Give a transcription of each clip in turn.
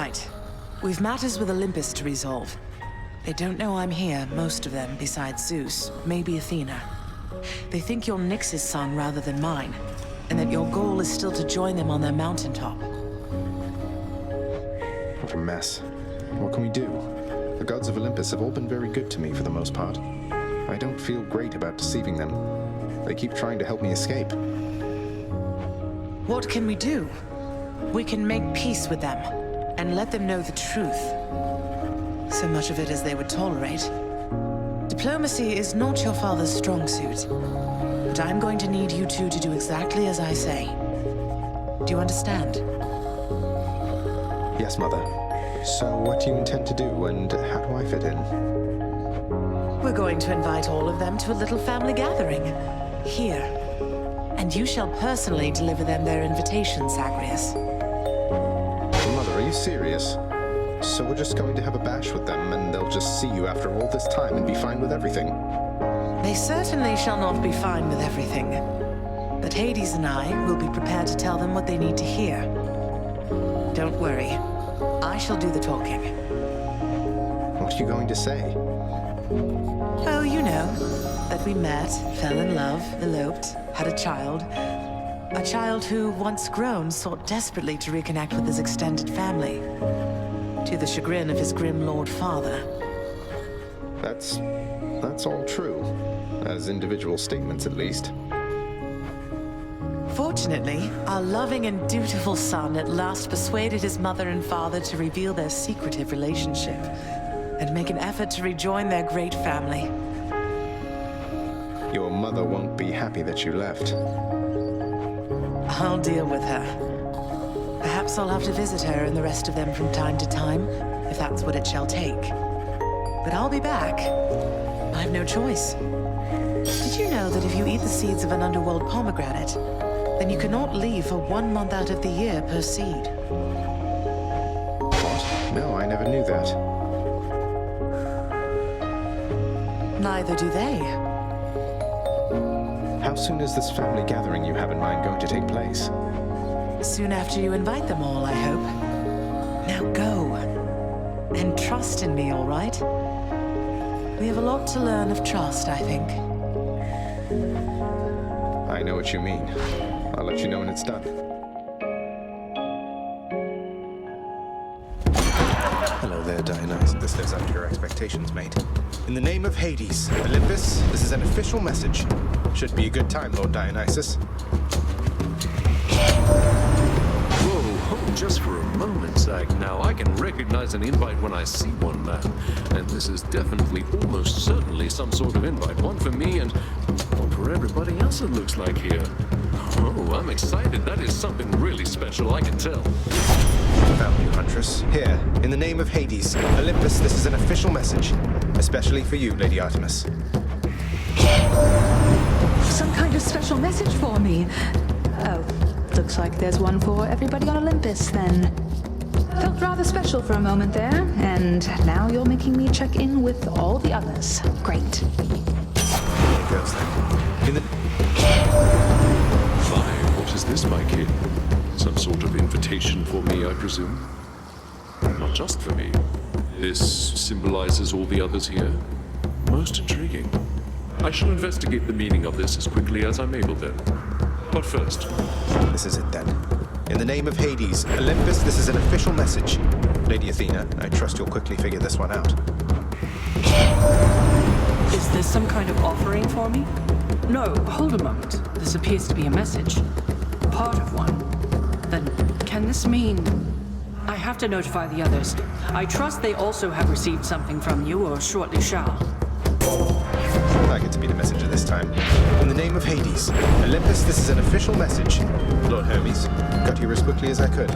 right. We've matters with Olympus to resolve. They don't know I'm here, most of them, besides Zeus, maybe Athena. They think you're Nyx's son rather than mine, and that your goal is still to join them on their mountaintop. What a mess. What can we do? The gods of Olympus have all been very good to me for the most part. I don't feel great about deceiving them. They keep trying to help me escape. What can we do? We can make peace with them, and let them know the truth. So much of it as they would tolerate. Diplomacy is not your father's strong suit, but I'm going to need you two to do exactly as I say. Do you understand? Yes, Mother. So what do you intend to do, and how do I fit in? We're going to invite all of them to a little family gathering. Here. And you shall personally deliver them their invitation, Zagreus. Mother, are you serious? So we're just going to have a bash with them, and they'll just see you after all this time and be fine with everything? They certainly shall not be fine with everything. But Hades and I will be prepared to tell them what they need to hear. Don't worry. I shall do the talking. What are you going to say? Oh, you know. That we met, fell in love, eloped, had a child. A child who, once grown, sought desperately to reconnect with his extended family. To the chagrin of his grim lord father. That's all true. As individual statements, at least. Fortunately, our loving and dutiful son at last persuaded his mother and father to reveal their secretive relationship and make an effort to rejoin their great family. Your mother won't be happy that you left. I'll deal with her. Perhaps I'll have to visit her and the rest of them from time to time, if that's what it shall take. But I'll be back. I've no choice. Did you know that if you eat the seeds of an underworld pomegranate, then you cannot leave for 1 month out of the year per seed? What? No, I never knew that. Neither do they. How soon is this family gathering you have in mind going to take place? Soon after you invite them all, I hope. Now go. And trust in me, all right? We have a lot to learn of trust, I think. I know what you mean. I'll let you know when it's done. Hello there, Dionysus. This lives up to your expectations, mate. In the name of Hades, Olympus, this is an official message. Should be a good time, Lord Dionysus. Whoa, just for a moment, Zag. Now, I can recognize an invite when I see one, man. And this is definitely, almost certainly, some sort of invite. One for me and one for everybody else, it looks like here. Oh, I'm excited. That is something really special, I can tell. Found you, Huntress. Here, in the name of Hades, Olympus, this is an official message. Especially for you, Lady Artemis. Some kind of special message for me. Oh, looks like there's one for everybody on Olympus, then. Felt rather special for a moment there, and now you're making me check in with all the others. Great. Here goes then. In the... Fine, what is this, my kid? Some sort of invitation for me, I presume? Not just for me. This symbolizes all the others here. Most intriguing. I shall investigate the meaning of this as quickly as I'm able then. But first... This is it then. In the name of Hades, Olympus, this is an official message. Lady Athena, I trust you'll quickly figure this one out. Is this some kind of offering for me? No, hold a moment. This appears to be a message. Part of one. Then, can this mean... I have to notify the others. I trust they also have received something from you, or shortly shall. I get to be the messenger this time. In the name of Hades, Olympus, this is an official message. Lord Hermes, got here as quickly as I could.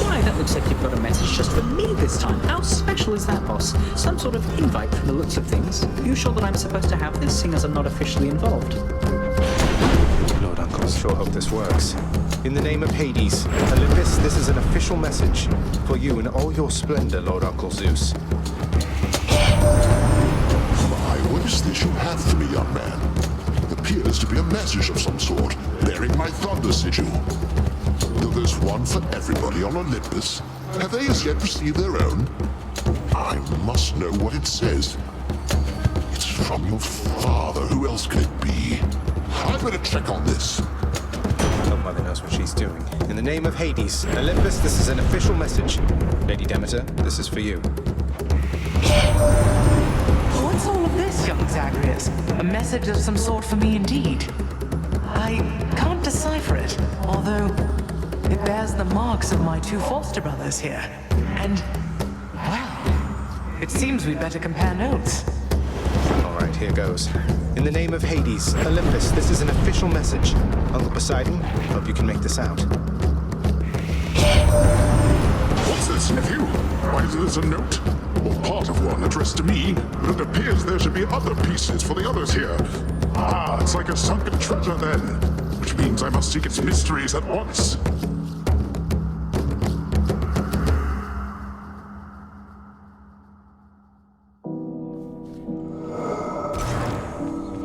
Why, that looks like you've got a message just for me this time. How special is that, boss? Some sort of invite from the looks of things. You sure that I'm supposed to have this, seeing as I'm not officially involved? Lord Uncle, sure hope this works. In the name of Hades, Olympus, this is an official message. For you in all your splendor, Lord Uncle Zeus. What is this you have for me, young man? Appears to be a message of some sort, bearing my thunder sigil. Though the there's one for everybody on Olympus. Have they as yet received their own? I must know what it says. It's from your father. Who else can it be? I better check on this. Hope Mother knows what she's doing. In the name of Hades, Olympus, this is an official message. Lady Demeter, this is for you. What's all of this, young Zagreus? A message of some sort for me indeed. I can't decipher it, although it bears the marks of my two foster brothers here. And, well, it seems we'd better compare notes. All right, here goes. In the name of Hades, Olympus, this is an official message. Uncle Poseidon, hope you can make this out. What's this, nephew? Why is this a note? Or part of one addressed to me, but it appears there should be other pieces for the others here. Ah, it's like a sunken treasure then, which means I must seek its mysteries at once.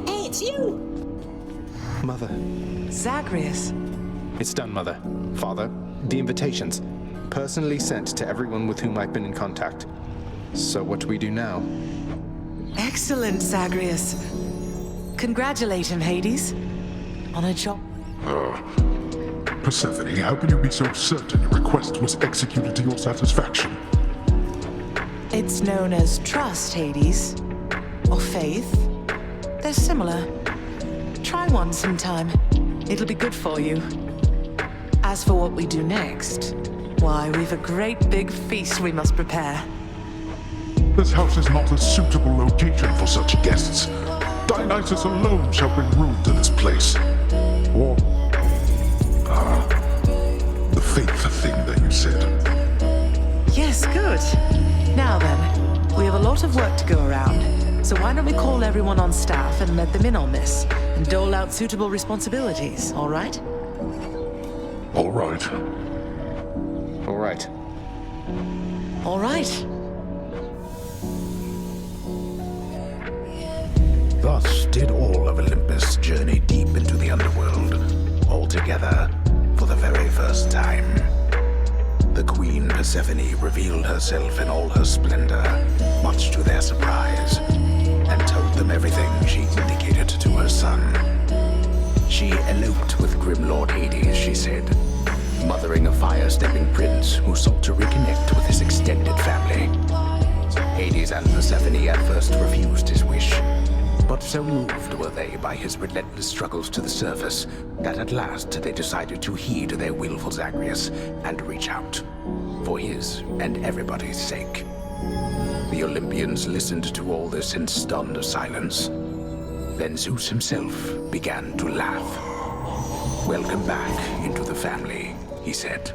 Hey, it's you! Mother. Zagreus. It's done, Mother. Father, the invitations. Personally sent to everyone with whom I've been in contact. So what do we do now? Excellent, Zagreus. Congratulate him, Hades. On a job. Persephone, how can you be so certain your request was executed to your satisfaction? It's known as trust, Hades. Or faith. They're similar. Try one sometime. It'll be good for you. As for what we do next, why, we've a great big feast we must prepare. This house is not a suitable location for such guests. Dionysus alone shall bring ruin to this place. Or, the faith thing that you said. Yes, good. Now then, we have a lot of work to go around. So why don't we call everyone on staff and let them in on this, and dole out suitable responsibilities, all right? All right. All right. All right. Thus did all of Olympus journey deep into the underworld, all together for the very first time. The Queen Persephone revealed herself in all her splendor, much to their surprise, and told them everything she indicated to her son. She eloped with grim Lord Hades, she said, mothering a fire-stepping prince who sought to reconnect with his extended family. Hades and Persephone at first refused his wish, but so moved were they by his relentless struggles to the surface that at last they decided to heed their willful Zagreus and reach out, for his and everybody's sake. The Olympians listened to all this in stunned silence. Then Zeus himself began to laugh. "Welcome back into the family," he said.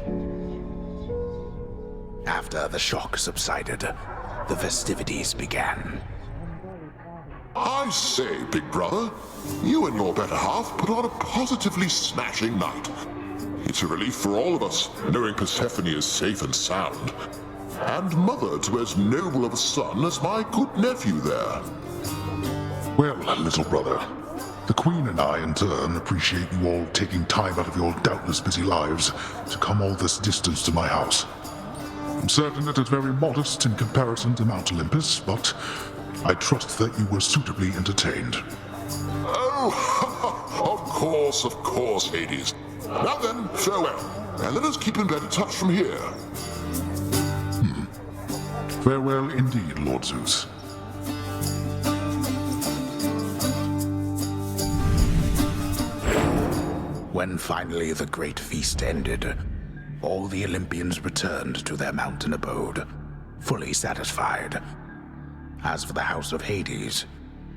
After the shock subsided, the festivities began. I say, big brother, you and your better half put on a positively smashing night. It's a relief for all of us, knowing Persephone is safe and sound. And mother to as noble of a son as my good nephew there. Well, little brother, the Queen and I, in turn, appreciate you all taking time out of your doubtless busy lives to come all this distance to my house. I'm certain it is very modest in comparison to Mount Olympus, but I trust that you were suitably entertained. Oh, of course, Hades. Now then, farewell, and let us keep in better touch from here. Farewell indeed, Lord Zeus. When finally the great feast ended, all the Olympians returned to their mountain abode, fully satisfied. As for the house of Hades,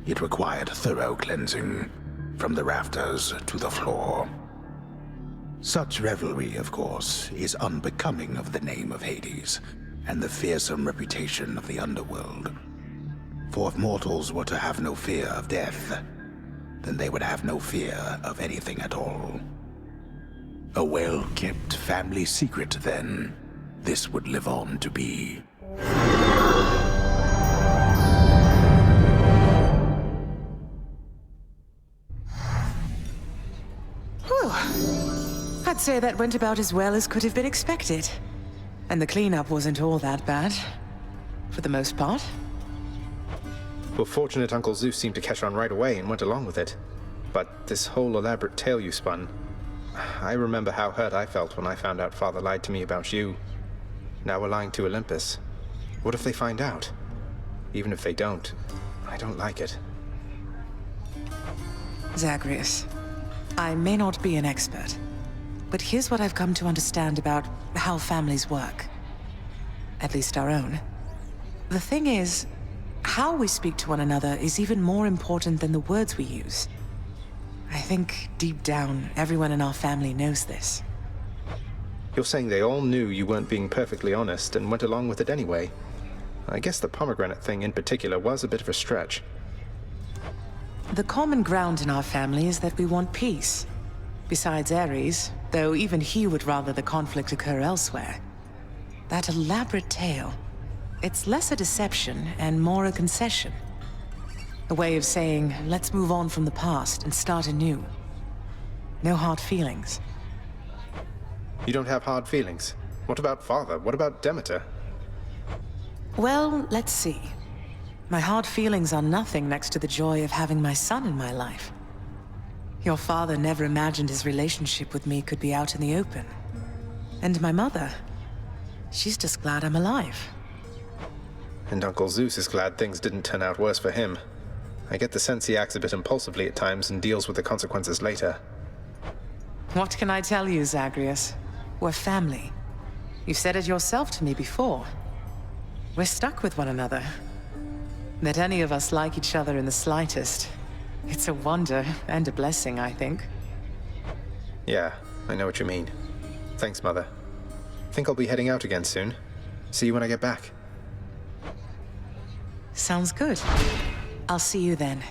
it required thorough cleansing, from the rafters to the floor. Such revelry, of course, is unbecoming of the name of Hades, and the fearsome reputation of the underworld. For if mortals were to have no fear of death, then they would have no fear of anything at all. A well-kept family secret, then, this would live on to be. Whew. I'd say that went about as well as could have been expected. And the cleanup wasn't all that bad. For the most part. Well, fortunate Uncle Zeus seemed to catch on right away and went along with it. But this whole elaborate tale you spun... I remember how hurt I felt when I found out Father lied to me about you. Now we're lying to Olympus. What if they find out? Even if they don't, I don't like it. Zagreus, I may not be an expert, but here's what I've come to understand about how families work. At least our own. The thing is, how we speak to one another is even more important than the words we use. I think, deep down, everyone in our family knows this. You're saying they all knew you weren't being perfectly honest and went along with it anyway. I guess the pomegranate thing in particular was a bit of a stretch. The common ground in our family is that we want peace. Besides Ares, though even he would rather the conflict occur elsewhere. That elaborate tale, it's less a deception and more a concession. A way of saying, let's move on from the past and start anew. No hard feelings. You don't have hard feelings? What about Father? What about Demeter? Well, let's see. My hard feelings are nothing next to the joy of having my son in my life. Your father never imagined his relationship with me could be out in the open. And my mother, she's just glad I'm alive. And Uncle Zeus is glad things didn't turn out worse for him. I get the sense he acts a bit impulsively at times and deals with the consequences later. What can I tell you, Zagreus? We're family. You've said it yourself to me before. We're stuck with one another. That any of us like each other in the slightest. It's a wonder and a blessing, I think. Yeah, I know what you mean. Thanks, Mother. Think I'll be heading out again soon. See you when I get back. Sounds good. I'll see you then.